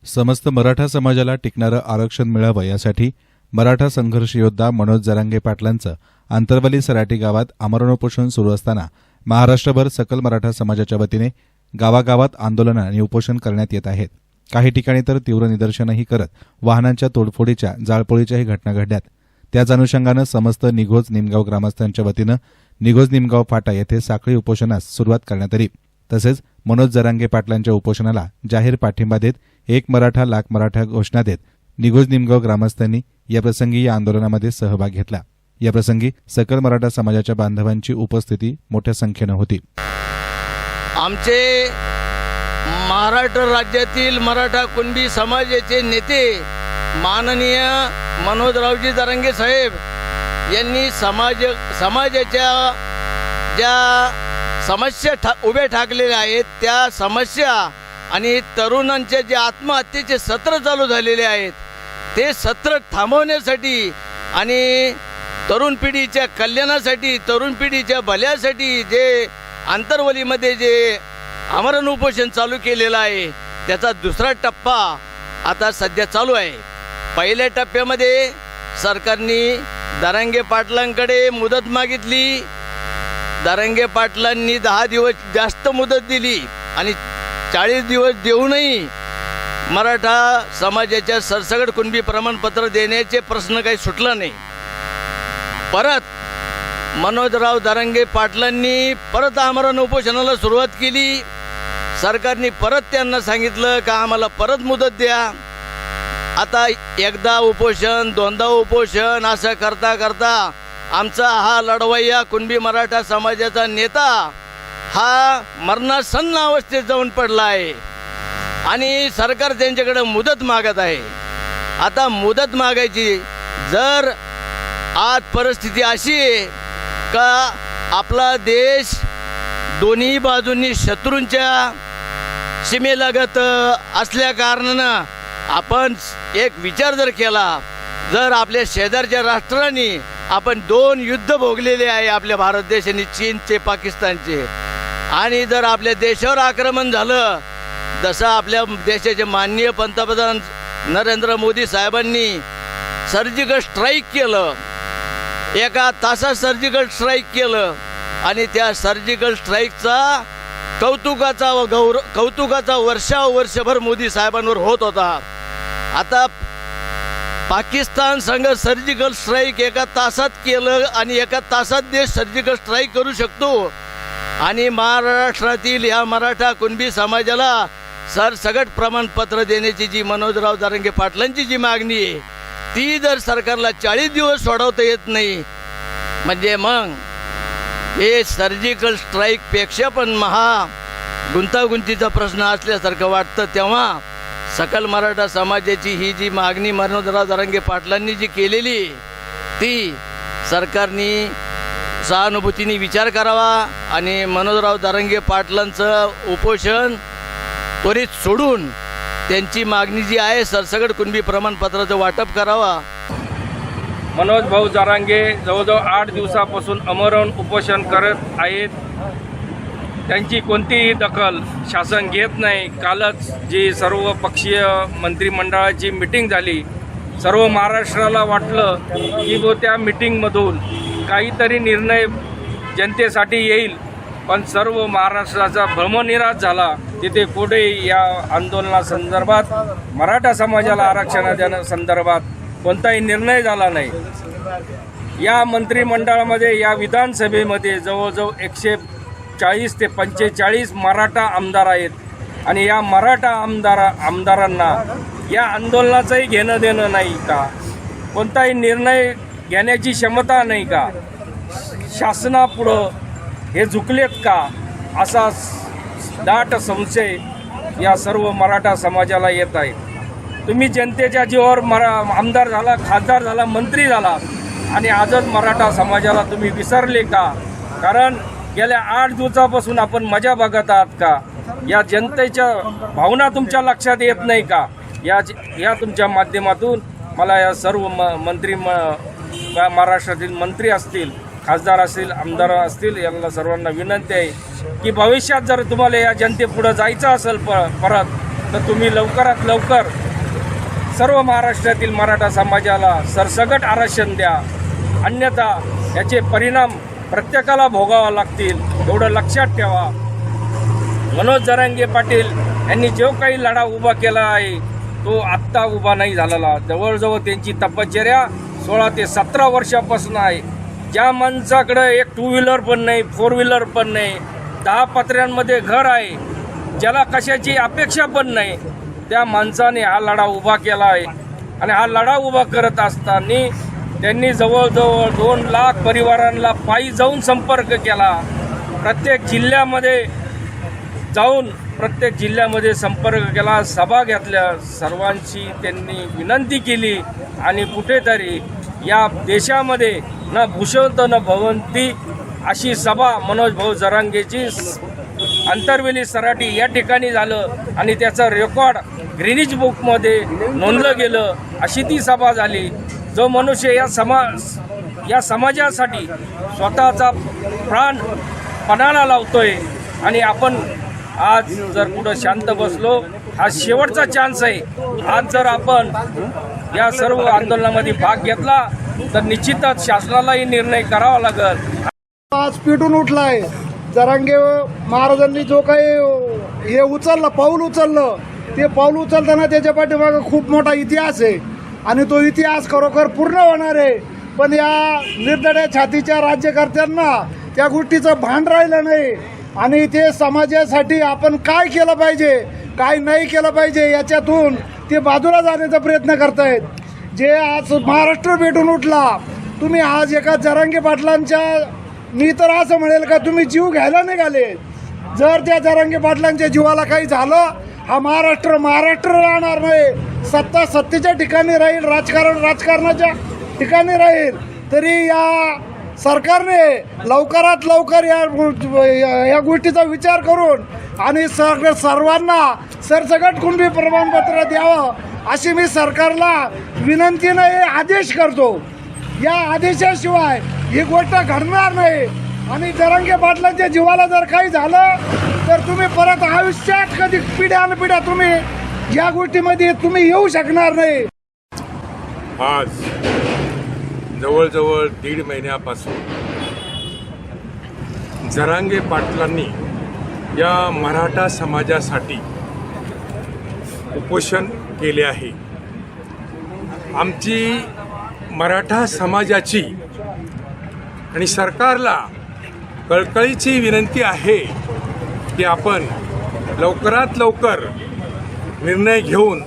समस्त मराठा समाजाला टिकणारं आरक्षण मिळावं यासाठी मराठा संघर्ष योद्धा मनोज जरांगे पाटलांचं आंतरवली सराटी गावात आमरण उपोषण सुरू असताना महाराष्ट्रभर सकल मराठा समाजाच्या वतीने गावागावात आंदोलन आणि उपोषण करण्यात येत आहेत। काही ठिकाणी तर तीव्र निदर्शनही करत वाहनांच्या तोडफोडीच्या जाळपोळीच्याही घटना घडल्यात। त्याच अनुषंगानं समस्त निघोज निमगाव ग्रामस्थांच्या वतीनं निघोज निमगाव फाटा येथे साखळी उपोषणास सुरुवात करण्यात आली। तसेच मनोज जरांगे पाटलांच्या उपोषणाला जाहीर पाठिंबा देत एक मराठा लाख मराठा घोषणा देत निघोज निमगाव ग्रामस्थांनी याप्रसंगी या आंदोलनामध्ये सहभाग घेतला। याप्रसंगी सकल मराठा समाजाच्या बांधवांची उपस्थिती मोठ्या संख्येनं होती। आमचे महाराष्ट्र राज्यातील मराठा कुणबी समाजाचे नेते माननीय मनोजरावजी जरांगे साहेब यांनी समाजाच्या ज्या समस्या उभे ठाकलेल्या आहेत त्या समस्या आणि तरुणांचे जे आत्महत्येचे सत्र चालू झालेले आहेत ते सत्र थांबवण्यासाठी आणि तरुण पिढीच्या कल्याणासाठी तरुण पिढीच्या भल्यासाठी जे आंतरवलीमध्ये जे आमरण उपोषण चालू केलेलं आहे त्याचा दुसरा टप्पा आता सध्या चालू आहे। पहिल्या टप्प्यामध्ये सरकारने जरांगे पाटलांकडे मुदत मागितली। जरांगे पाटलांनी 10 दिवस जास्त मुदत दिली आणि 40 दिवस देऊनही मराठा समाजाच्या सरसकट कुणबी प्रमाणपत्र देण्याचे प्रश्न काही सुटला नाही। परत मनोजराव जरांगे पाटलांनी परत आमरण उपोषणाला सुरुवात केली। सरकारने परत त्यांना सांगितलं का आम्हाला परत मुदत द्या। आता एकदा उपोषण दोनदा उपोषण असं करता करता आमचा हा लढवय्या कुणबी मराठा समाजाचा नेता हा मरणासन्न अवस्थेत जाऊन पडला आहे आणि सरकार त्यांच्याकडे मुदत मागत आहे। आता मुदत मागायची जर आज परिस्थिती अशी आहे का आपला देश दोन्ही बाजूंनी शत्रूंच्या सीमेलगत असल्या कारणानं आपण एक विचार जर केला, जर आपल्या शेजारच्या राष्ट्रांनी आपण 2 युद्ध भोगलेले आहे आपल्या भारत देशाने चीनचे पाकिस्तानचे, आणि जर आपल्या देशावर आक्रमण झालं जसं आपल्या देशाचे माननीय पंतप्रधान नरेंद्र मोदी साहेबांनी सर्जिकल स्ट्राईक केलं, एका तासात सर्जिकल स्ट्राईक केलं आणि त्या सर्जिकल स्ट्राईकचा कौतुकाचा वर्षभर मोदी साहेबांवर होत होता। आता पाकिस्तान संघ सर्जिकल स्ट्राईक एका तासात केलं आणि एका तासात देश सर्जिकल स्ट्राईक करू शकतो आणि महाराष्ट्रातील या मराठा कुणबी समाजाला सरसकट प्रमाणपत्र देण्याची जी मनोजराव जरांगे पाटलांची जी मागणी आहे ती जर सरकारला 40 दिवस सोडवता येत नाही म्हणजे मग हे सर्जिकल स्ट्राईक पेक्षा पण गुंतागुंतीचा प्रश्न असल्यासारखं वाटतं। तेव्हा सकल मराठा समाजाची ही जी मागणी मनोजराव जरांगे पाटलांनी जी केलेली ती सरकारने सहानुभूतीने विचार करावा आणि मनोजराव जरांगे पाटलांचं उपोषण त्वरित सोडून त्यांची मागणी जी आहे सरसकट कुणबी प्रमाणपत्राचं वाटप करावा। मनोज भाऊ जरांगे जवळजवळ 8 दिवसापासून आमरण उपोषण करत आहेत। त्यांची कोणतीही दखल शासन घेत नाही। कालच जी सर्व पक्षीय मंत्रिमंडळाची मीटिंग झाली, सर्व महाराष्ट्राला वाटलं की त्या मीटिंगमधून काहीतरी निर्णय जनतेसाठी येईल, पण सर्व महाराष्ट्राचा भ्रमनिरास झाला। तिथे पुढे या आंदोलनासंदर्भात मराठा समाजाला आरक्षण देण्यासंदर्भात कोणताही निर्णय झाला नाही। या मंत्रिमंडळामध्ये या विधानसभेमध्ये जवळजवळ 140 ते 45 मराठा आमदार आहेत आणि या मराठा आमदारांना या आंदोलनाचंही घेणं देणं नाही का? कोणताही निर्णय घेण्याची क्षमता नाही का? शासनापुढं हे झुकलेत का? असा दाट संशय या सर्व मराठा समाजाला येत आहे। तुम्ही जनतेच्या जीवावर आमदार झाला, खासदार झाला, मंत्री झाला आणि आजच मराठा समाजाला तुम्ही विसरले का? कारण गेल्या 8 दिवसापासून आपण मजा बघत आहात का? या जनतेच्या भावना तुमच्या लक्षात येत नाही का? या तुमच्या माध्यमातून मला या सर्व महाराष्ट्रातील मंत्री असतील, खासदार असतील, आमदार असतील, यांना सर्वांना विनंती आहे की भविष्यात जर तुम्हाला या जनतेपुढे जायचं असेल परत तर तुम्ही लवकरात लवकर सर्व महाराष्ट्रातील मराठा समाजाला सरसकट आरक्षण द्या, अन्यथा याचे परिणाम प्रत्येकाला भोगावा लागतील, एवढं लक्षात ठेवा. मनोज जरांगे पाटील यांनी जो काही लढा उभा केला आहे तो आत्ता उभा नाही झालेला. जवळजवळ त्यांची तपश्चर्या 16 ते 17 वर्षापासून आहे. ज्या माणसाकडे एक 2 व्हीलर पण नाही, 4 व्हीलर पण नाही, 10 पत्र्यांमध्ये घर आहे, ज्याला कशाची अपेक्षा पण नाही, त्या माणसाने हा लढा उभा केला आहे. आणि हा लढा उभा करत असताना त्यांनी जवळजवळ 2 लाख परिवारांना पायी जाऊन संपर्क केला. प्रत्येक जिल्ह्यामध्ये संपर्क केला, सभा घेतल्या, सर्वांची त्यांनी विनंती केली. आणि कुठेतरी या देशामध्ये न भूषवत न भवंती अशी सभा मनोज भाऊ जरांगेची अंतरवेली सराटी या ठिकाणी झालं आणि त्याचं रेकॉर्ड ग्रीनिच बुकमध्ये नोंदलं गेलं. अशी ती सभा झाली. जो मनुष्य या समाजासाठी स्वतःचा प्राण पणाला लावतोय. आणि आपण आज जर कुठं शांत बसलो, हा शेवटचा चान्स आहे. आज जर आपण या सर्व आंदोलनामध्ये भाग घेतला तर निश्चितच शासनालाही निर्णय करावा लागेल. आज पेटून उठलाय. जरांगे महाराजांनी जो काही हे उचललं, पाऊल उचललं, ते पाऊल उचलताना त्याच्या पाठीमागे खूप मोठा इतिहास आहे आणि तो इतिहास खरोखर पूर्ण होणार आहे. पण या निर्दय छातीच्या राज्यकर्त्यांना त्या गोष्टीचं भान राहिलं नाही आणि ते समाजासाठी आपण काय केलं पाहिजे, काय नाही केलं पाहिजे याच्यातून ते बाजूला जाण्याचा प्रयत्न करतायत. जे आज महाराष्ट्र पेटून उठला, तुम्ही आज एका जरांगे पाटलांच्या, मी तर असं म्हणेल का तुम्ही जीव घ्यायला निघाले. जर त्या जरांगे पाटलांच्या जीवाला काही झालं, हा महाराष्ट्र राहणार नाही. सत्ता सत्तेच्या ठिकाणी राहील, राजकारण राजकारणाच्या ठिकाणी राहील. तरी या सरकारने लवकरात लवकर या गोष्टीचा विचार करून आणि सर्वांना सरसकट कुणबी प्रमाणपत्र द्यावं अशी मी सरकारला विनंतीने आदेश करतो. या आदेशाशिवाय ही गोष्ट घडणार नाही. आणि जरांगे पाटलांच्या जीवाला जर काही झालं तर तुम्ही परत आयुष्यात कधी पिढ्यानपिढ्या तुम्ही या गोष्टीमध्ये तुम्ही येऊ शकणार नाही. आज जवळजवळ 1.5 महिन्यापासून जरांगे पाटलांनी या मराठा समाजासाठी उपोषण केले आहे. आमची मराठा समाजाची आणि सरकारला कळकळीची विनंती आहे की आपण लवकरात लवकर निर्णय घेऊन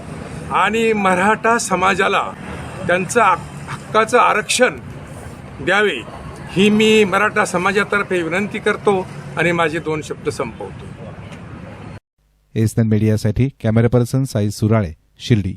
आणि मराठा समाजाला त्यांचं हक्काचं आरक्षण द्यावे ही मी मराठा समाजातर्फे विनंती करतो आणि माझे 2 शब्द संपवतो. एसएन मीडियासाठी कॅमेरा पर्सन साई सुराळे, शिर्डी.